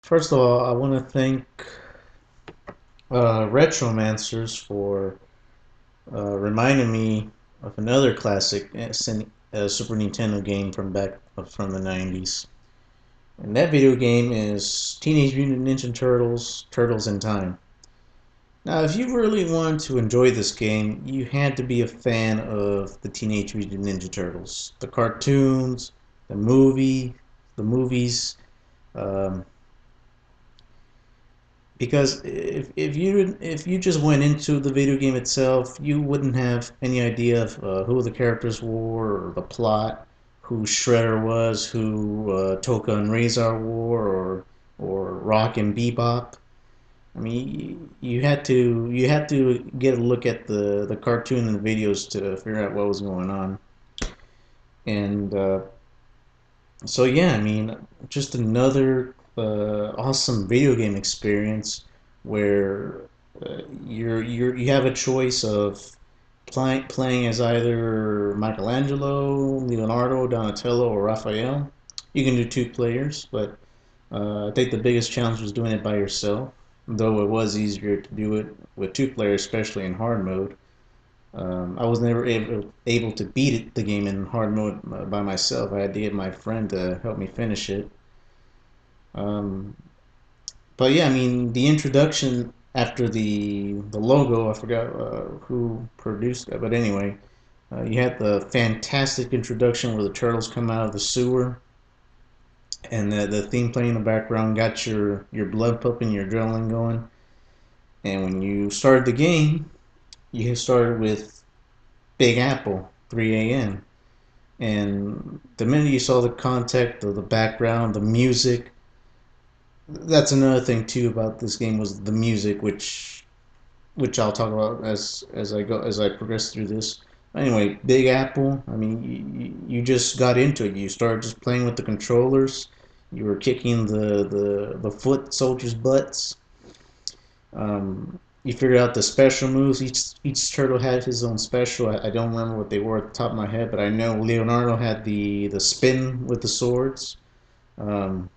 First of all, I want to thank Retromancers for reminding me of another classic Super Nintendo game from from the 90s. And that video game is Teenage Mutant Ninja Turtles, Turtles in Time. Now, if you really wanted to enjoy this game, you had to be a fan of the Teenage Mutant Ninja Turtles. The cartoons, the the movies, um, because if you just went into the video game itself, you wouldn't have any idea of who the characters were or the plot, who Shredder was, who Toka and Razor were, or Rock and Bebop. I mean, you had to get a look at the cartoon and the videos to figure out what was going on. And so yeah, I mean, just another awesome video game experience where you have a choice of playing as either Michelangelo, Leonardo, Donatello, or Raphael. You can do two players, but I think the biggest challenge was doing it by yourself. Though it was easier to do it with two players, especially in hard mode. I was never able to beat the game in hard mode by myself. I had to get my friend to help me finish it. Um, but yeah, I mean, the introduction after the logo, I forgot who produced it, but anyway, you had the fantastic introduction where the turtles come out of the sewer, and the theme playing in the background got your blood pumping, your adrenaline going. And when you started the game, you started with Big Apple, 3 a.m. And the minute you saw the context of the background, the music, that's another thing too about this game was the music, which I'll talk about as I progress through this. Anyway, Big Apple. I mean, you just got into it. You started just playing with the controllers. You were kicking the foot soldiers' butts. You figured out the special moves. Each turtle had his own special. I don't remember what they were at the top of my head, but I know Leonardo had the spin with the swords. Um,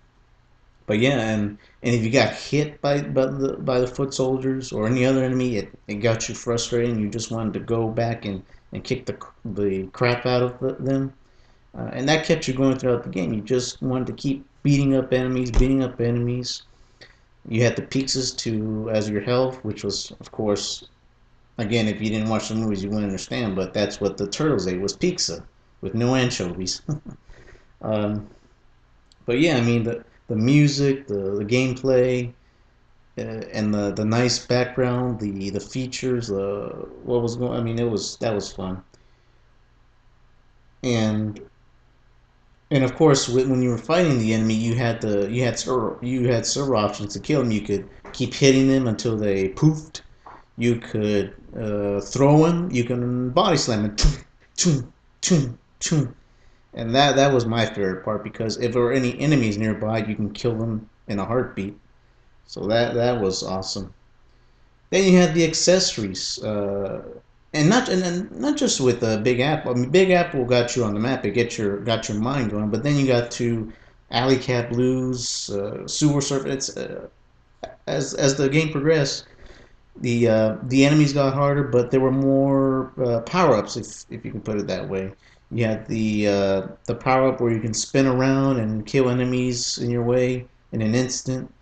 but yeah, and if you got hit by the foot soldiers or any other enemy, it got you frustrated, and you just wanted to go back and kick the crap out of them. And that kept you going throughout the game. You just wanted to keep beating up enemies. You had the pizzas to as your health, which was, of course, again, if you didn't watch the movies, you wouldn't understand. But that's what the turtles ate was pizza with no anchovies. um, but yeah, I mean the music, the gameplay, and the nice background, the features, what was going. I mean, it was that was fun. And and of course, when you were fighting the enemy, you had several options to kill them. You could keep hitting them until they poofed. You could throw them. You can body slam them. Choom, choom, choom. And that was my favorite part because if there were any enemies nearby, you can kill them in a heartbeat. So that was awesome. Then you had the accessories, and not just with Big Apple. I mean, Big Apple got you on the map. It got your mind going. But then you got to Alley Cat Blues, Sewer Surf. It's as the game progressed, the enemies got harder, but there were more power ups, if you can put it that way. You had the power up where you can spin around and kill enemies in your way in an instant.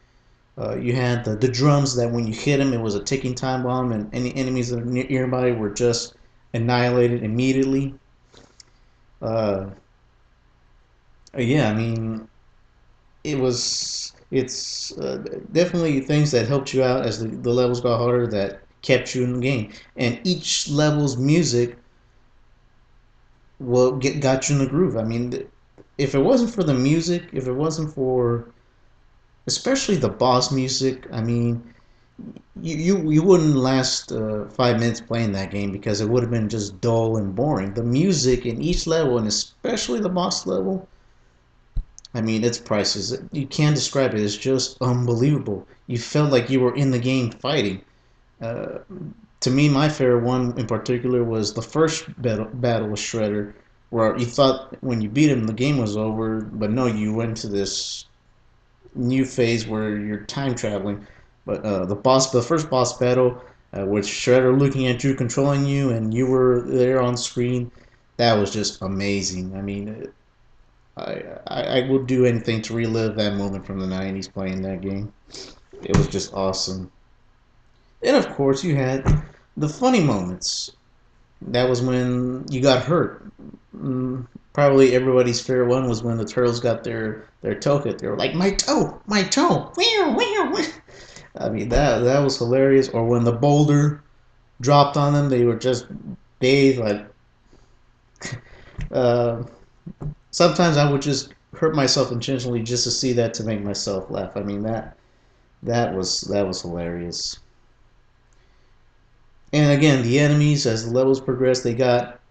You had the drums that when you hit them, it was a ticking time bomb, and any enemies that are nearby were just annihilated immediately. Uh, yeah, I mean, it's definitely things that helped you out as the levels got harder that kept you in the game, and each level's music got you in the groove. I mean, if it wasn't for the music, if it wasn't for especially the boss music, I mean, you wouldn't last 5 minutes playing that game because it would have been just dull and boring. The music in each level, and especially the boss level, I mean, it's priceless. You can't describe it. It's just unbelievable. You felt like you were in the game fighting. Uh, to me, my favorite one in particular was the first battle with Shredder, where you thought when you beat him the game was over, but no, you went to this. new phase where you're time traveling. But the first boss battle, with Shredder looking at you, controlling you, and you were there on screen, that was just amazing. I mean, I would do anything to relive that moment from the '90s playing that game. It was just awesome. And of course, you had the funny moments. That was when you got hurt. Probably everybody's favorite one was when the turtles got their toe hit. They were like, my toe, where, where?" I mean, that was hilarious. Or when the boulder dropped on them, they were just bathed like. Uh, Sometimes I would just hurt myself intentionally just to see that to make myself laugh. I mean that was hilarious. And again, the enemies as the levels progressed, they got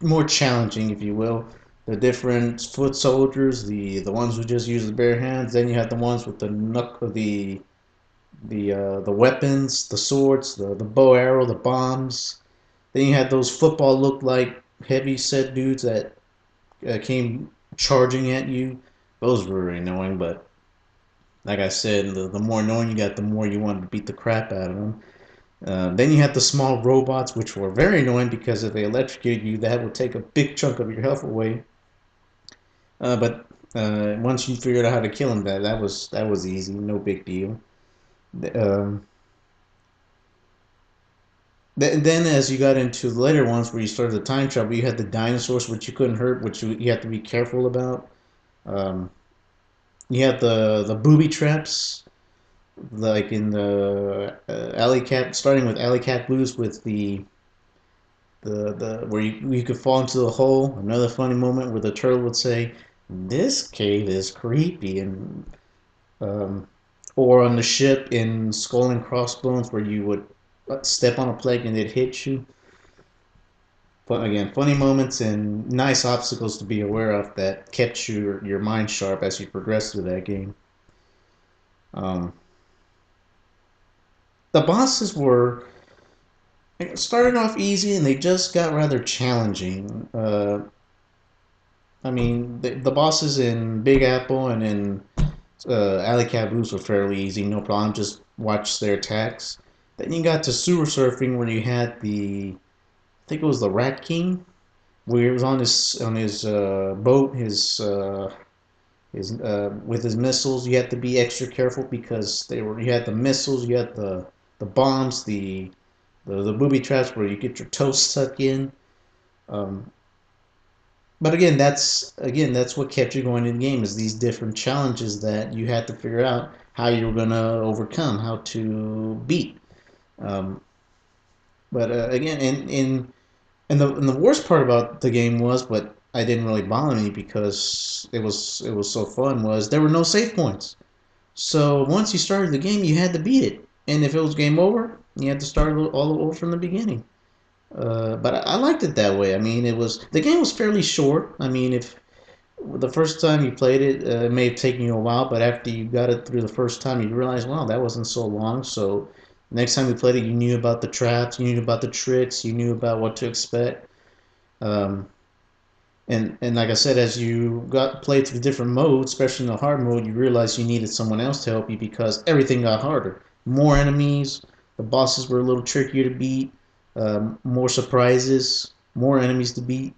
more challenging, if you will. The different foot soldiers, the ones who just use the bare hands. Then you had the ones with the the weapons, the swords, the bow arrow, the bombs. Then you had those football look like heavy set dudes that came charging at you. Those were very annoying, but like I said, the more annoying you got, the more you wanted to beat the crap out of them. Then you had the small robots, which were very annoying because if they electrocuted you, that would take a big chunk of your health away. But once you figured out how to kill them, that was easy, no big deal. Um, then as you got into the later ones where you started the time travel, you had the dinosaurs, which you couldn't hurt, which you had to be careful about. Um, you had the booby traps, like in the alley cat, starting with alley cat blues with the where you could fall into the hole. Another funny moment where the turtle would say, "This cave is creepy," and um, or on the ship in Skull and Crossbones where you would step on a plague and it hit you. But again, funny moments and nice obstacles to be aware of that kept your mind sharp as you progressed through that game. Um, the bosses were it started off easy and they just got rather challenging. I mean, the bosses in Big Apple and in Alley Caboose were fairly easy, no problem. Just watch their attacks. Then you got to Sewer Surfing where you had I think it was the Rat King, where he was on his boat, his with his missiles. You had to be extra careful because you had the missiles, you had the bombs, the booby traps where you get your toes stuck in. Um, but again that's what kept you going in the game is these different challenges that you had to figure out how you were gonna overcome, how to beat. Um, but again, and the worst part about the game was, but I didn't really bother me because it was so fun. Was there were no save points, so once you started the game, you had to beat it, and if it was game over, you had to start all over from the beginning. But I liked it that way. I mean, the game was fairly short. I mean, if the first time you played it, it may have taken you a while, but after you got it through the first time, you realize, wow, that wasn't so long. So next time you played it, you knew about the traps, you knew about the tricks, you knew about what to expect. Um, and like I said, as you got played through different modes, especially in the hard mode, you realized you needed someone else to help you because everything got harder. More enemies, the bosses were a little trickier to beat, more surprises, more enemies to beat.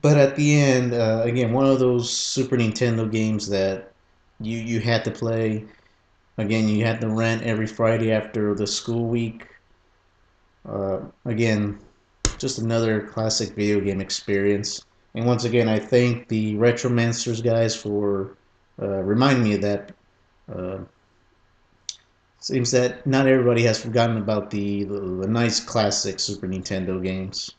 But at the end, again, one of those Super Nintendo games that you had to play. Again, you had to rent every Friday after the school week. Again, just another classic video game experience. And once again, I thank the Retromancers guys for reminding me of that. Uh, Seems that not everybody has forgotten about the nice classic Super Nintendo games.